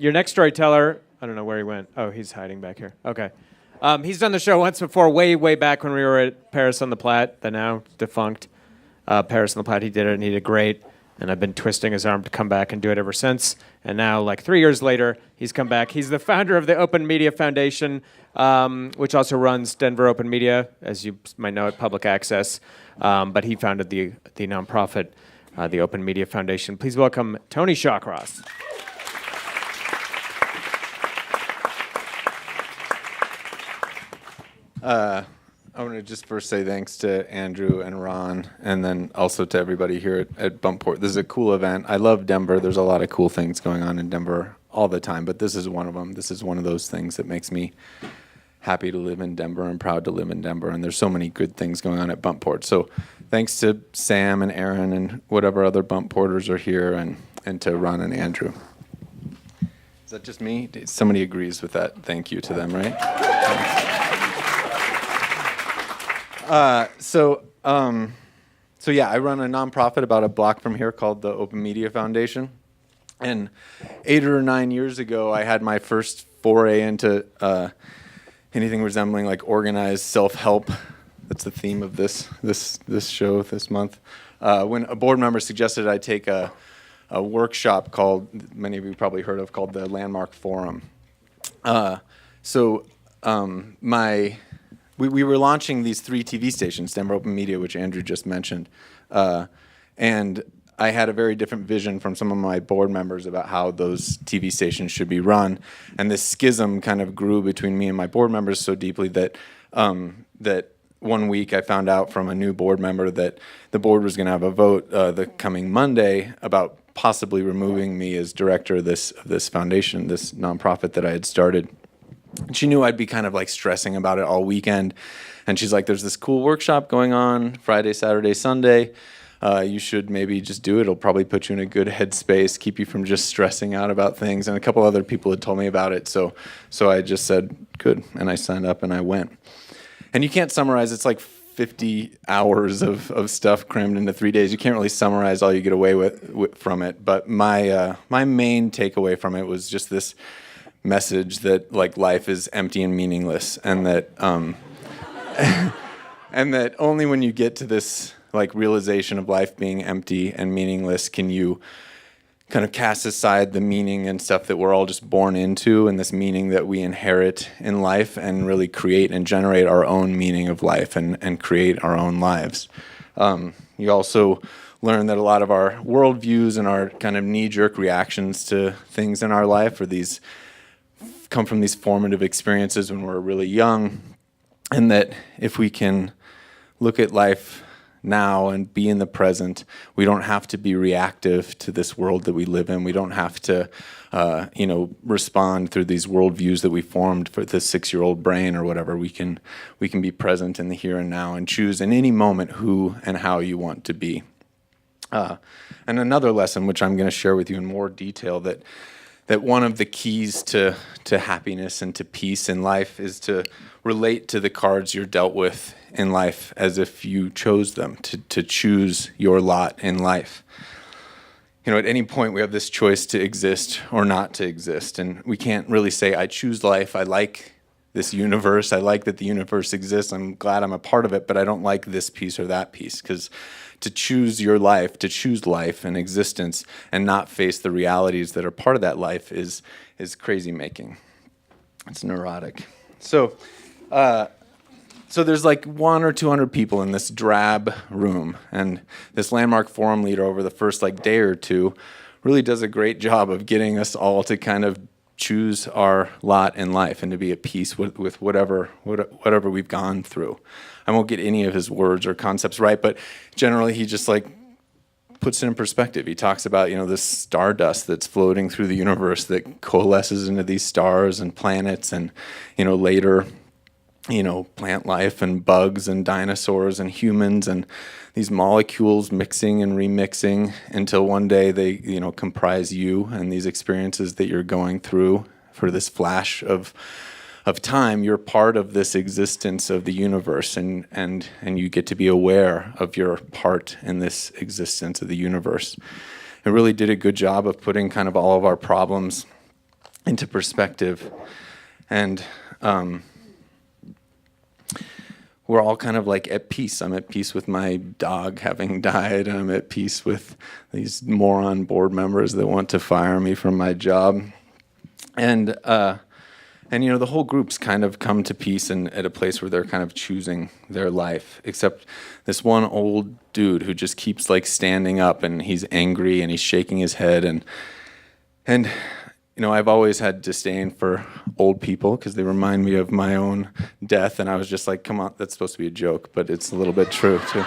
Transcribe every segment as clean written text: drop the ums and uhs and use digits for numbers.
Your next storyteller, I don't know where he went. Oh, he's hiding back here. Okay. He's done the show once before, way, way back when we were at Paris on the Platte, the now defunct Paris on the Platte. He did it, and he did great. And I've been twisting his arm to come back and do it ever since. And now, like 3 years later, he's come back. He's the founder of the Open Media Foundation, which also runs Denver Open Media, as you might know, at Public Access. But he founded the nonprofit, the Open Media Foundation. Please welcome Tony Shawcross. I want to just first say thanks to Andrew and Ron, and then also to everybody here at Buntport. This is a cool event. I love Denver. There's a lot of cool things going on in Denver all the time, but this is one of them. This is one of those things that makes me happy to live in Denver and proud to live in Denver, and there's so many good things going on at Buntport. So thanks to Sam and Aaron and whatever other Buntporters are here, and to Ron and Andrew. Is that just me? Somebody agrees with that. Thank you to them, right? So yeah, I run a nonprofit about a block from here called the Open Media Foundation. And 8 or 9 years ago, I had my first foray into anything resembling like organized self-help. That's the theme of this show this month. When a board member suggested I take a workshop called, many of you probably heard of, called the Landmark Forum. We were launching these 3 TV stations, Denver Open Media, which Andrew just mentioned. And I had a very different vision from some of my board members about how those TV stations should be run. And this schism kind of grew between me and my board members so deeply that that one week I found out from a new board member that the board was going to have a vote the coming Monday about possibly removing me as director of this foundation, this nonprofit that I had started. She knew I'd be kind of like stressing about it all weekend. And she's like, there's this cool workshop going on Friday, Saturday, Sunday. You should maybe just do it. It'll probably put you in a good headspace, keep you from just stressing out about things. And a couple other people had told me about it. So I just said, good. And I signed up and I went. And you can't summarize. It's like 50 hours of stuff crammed into 3 days. You can't really summarize all you get away with from it. But my main takeaway from it was just this message that like life is empty and meaningless, and that and that only when you get to this like realization of life being empty and meaningless can you kind of cast aside the meaning and stuff that we're all just born into, and this meaning that we inherit in life, and really create and generate our own meaning of life and create our own lives. You also learn that a lot of our worldviews and our kind of knee-jerk reactions to things in our life come from these formative experiences when we're really young, and that if we can look at life now and be in the present, we don't have to be reactive to this world that we live in. We don't have to, respond through these worldviews that we formed for the 6-year-old brain or whatever. We can be present in the here and now and choose in any moment who and how you want to be. And another lesson, which I'm going to share with you in more detail, that one of the keys to happiness and to peace in life is to relate to the cards you're dealt with in life as if you chose them, to choose your lot in life. You know, at any point we have this choice to exist or not to exist, and we can't really say, I choose life, I like this universe, I like that the universe exists, I'm glad I'm a part of it, but I don't like this piece or that piece, because to choose your life, to choose life and existence and not face the realities that are part of that life is crazy making. It's neurotic. So there's like 100 or 200 people in this drab room, and this Landmark Forum leader over the first like day or two really does a great job of getting us all to kind of choose our lot in life and to be at peace with whatever we've gone through. I won't get any of his words or concepts right, but generally he just like puts it in perspective. He talks about, this stardust that's floating through the universe that coalesces into these stars and planets, and, later, plant life and bugs and dinosaurs and humans, and these molecules mixing and remixing until one day they, comprise you and these experiences that you're going through for this flash of time. You're part of this existence of the universe, and you get to be aware of your part in this existence of the universe. It really did a good job of putting kind of all of our problems into perspective. And we're all kind of like at peace. I'm at peace with my dog having died. I'm at peace with these moron board members that want to fire me from my job. And the whole group's kind of come to peace and at a place where they're kind of choosing their life, except this one old dude who just keeps like standing up, and he's angry and he's shaking his head. And I've always had disdain for old people because they remind me of my own death. And I was just like, come on, that's supposed to be a joke, but it's a little bit true too.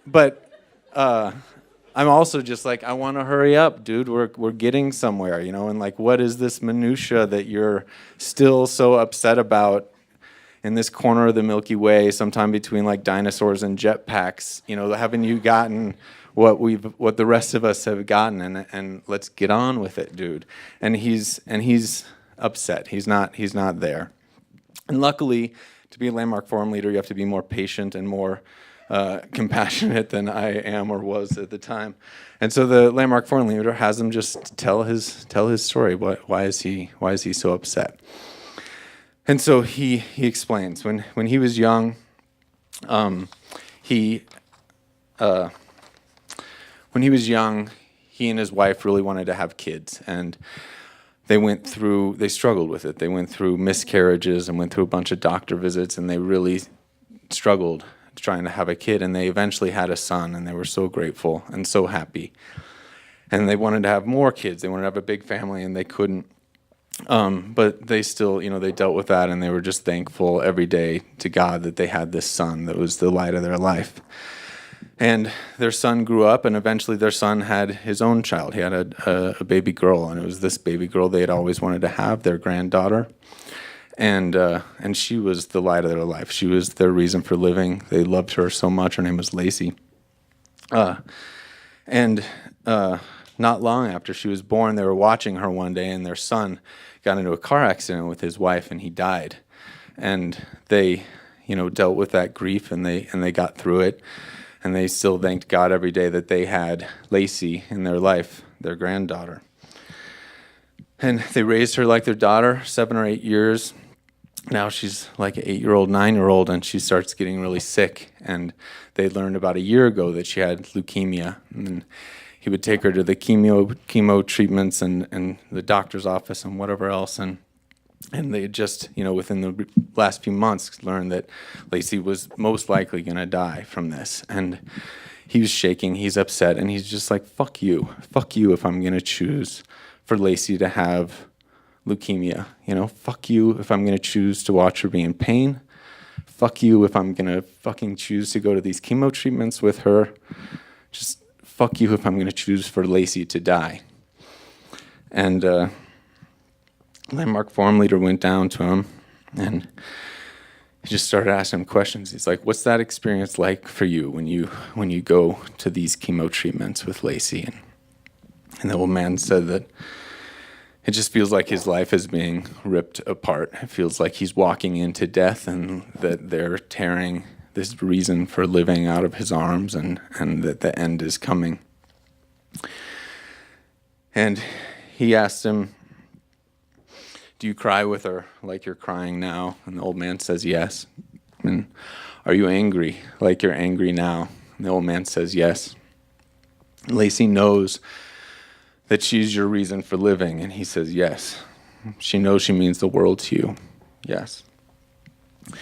But I'm also just like, I want to hurry up, dude. We're getting somewhere, and like, what is this minutia that you're still so upset about in this corner of the Milky Way, sometime between like dinosaurs and jetpacks? Haven't you gotten what the rest of us have gotten, and let's get on with it, dude. And he's upset. He's not there. And luckily, to be a Landmark Forum leader, you have to be more patient and more compassionate than I am or was at the time. And so the Landmark Forum leader has him just tell his story. Why is he so upset? And so he explains when he was young, when he was young, he and his wife really wanted to have kids, and they struggled with it. They went through miscarriages and went through a bunch of doctor visits, and they really struggled trying to have a kid, and they eventually had a son, and they were so grateful and so happy. And they wanted to have more kids. They wanted to have a big family, and they couldn't. But they still, they dealt with that, and they were just thankful every day to God that they had this son that was the light of their life. And their son grew up, and eventually their son had his own child. He had a baby girl, and it was this baby girl they had always wanted to have, their granddaughter. And she was the light of their life. She was their reason for living. They loved her so much. Her name was Lacey. Not long after she was born, they were watching her one day, and their son got into a car accident with his wife, and he died. And they, dealt with that grief, and they got through it. And they still thanked God every day that they had Lacey in their life, their granddaughter. And they raised her like their daughter, 7 or 8 years. Now she's like an 8-year-old, 9-year-old, and she starts getting really sick. And they learned about a year ago that she had leukemia. And he would take her to the chemo treatments and the doctor's office and whatever else. And they just, within the last few months, learned that Lacey was most likely going to die from this. And he was shaking, he's upset, and he's just like, fuck you if I'm going to choose for Lacey to have leukemia. Fuck you if I'm going to choose to watch her be in pain. Fuck you if I'm going to fucking choose to go to these chemo treatments with her. Just fuck you if I'm going to choose for Lacey to die. And Landmark Forum leader went down to him, and he just started asking him questions. He's like, what's that experience like for you when you go to these chemo treatments with Lacey? And the old man said that it just feels like his life is being ripped apart. It feels like he's walking into death, and that they're tearing this reason for living out of his arms, and that the end is coming. And he asked him, do you cry with her like you're crying now? And the old man says yes. And are you angry like you're angry now? And the old man says yes. Lacey knows that she's your reason for living, and he says yes. She knows she means the world to you. Yes. And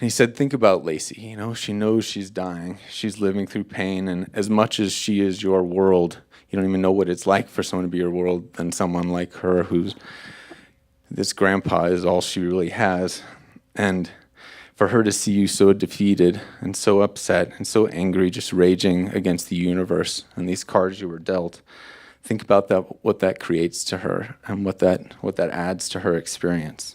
he said, think about Lacey. She knows she's dying. She's living through pain, and as much as she is your world, you don't even know what it's like for someone to be your world than someone like her who's this grandpa is all she really has. And for her to see you so defeated and so upset and so angry, just raging against the universe and these cards you were dealt, think about that, what that creates to her and what that adds to her experience.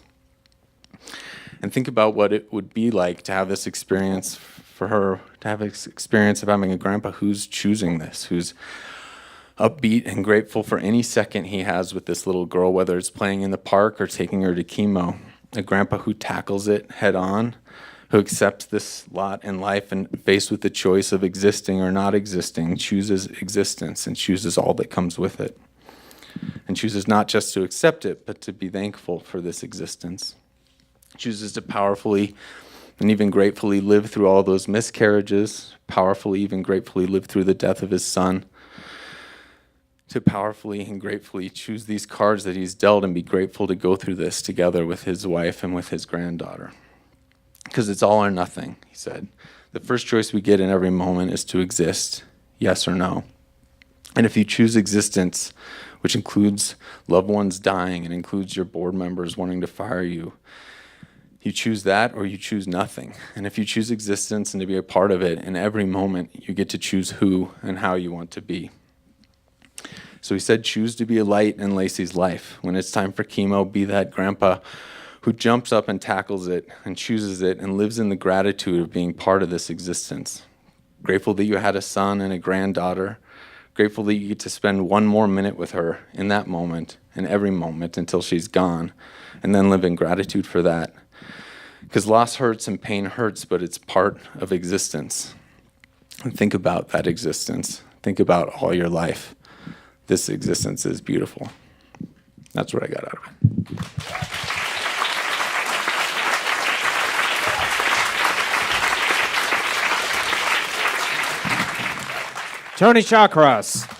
And think about what it would be like to have this experience for her, to have this experience of having a grandpa who's choosing this, who's upbeat and grateful for any second he has with this little girl, whether it's playing in the park or taking her to chemo. A grandpa who tackles it head on who accepts this lot in life and faced with the choice of existing or not existing, chooses existence and chooses all that comes with it. And chooses not just to accept it, but to be thankful for this existence. Chooses to powerfully and even gratefully live through all those miscarriages, powerfully, even gratefully live through the death of his son, to powerfully and gratefully choose these cards that he's dealt and be grateful to go through this together with his wife and with his granddaughter. Because it's all or nothing, he said. The first choice we get in every moment is to exist, yes or no. And if you choose existence, which includes loved ones dying and includes your board members wanting to fire you, you choose that or you choose nothing. And if you choose existence and to be a part of it, in every moment you get to choose who and how you want to be. So he said, choose to be a light in Lacey's life. When it's time for chemo, be that grandpa who jumps up and tackles it and chooses it and lives in the gratitude of being part of this existence. Grateful that you had a son and a granddaughter. Grateful that you get to spend one more minute with her in that moment, in every moment until she's gone, and then live in gratitude for that. Because loss hurts and pain hurts, but it's part of existence. And think about that existence. Think about all your life. This existence is beautiful. That's what I got out of it. Tony Shawcross.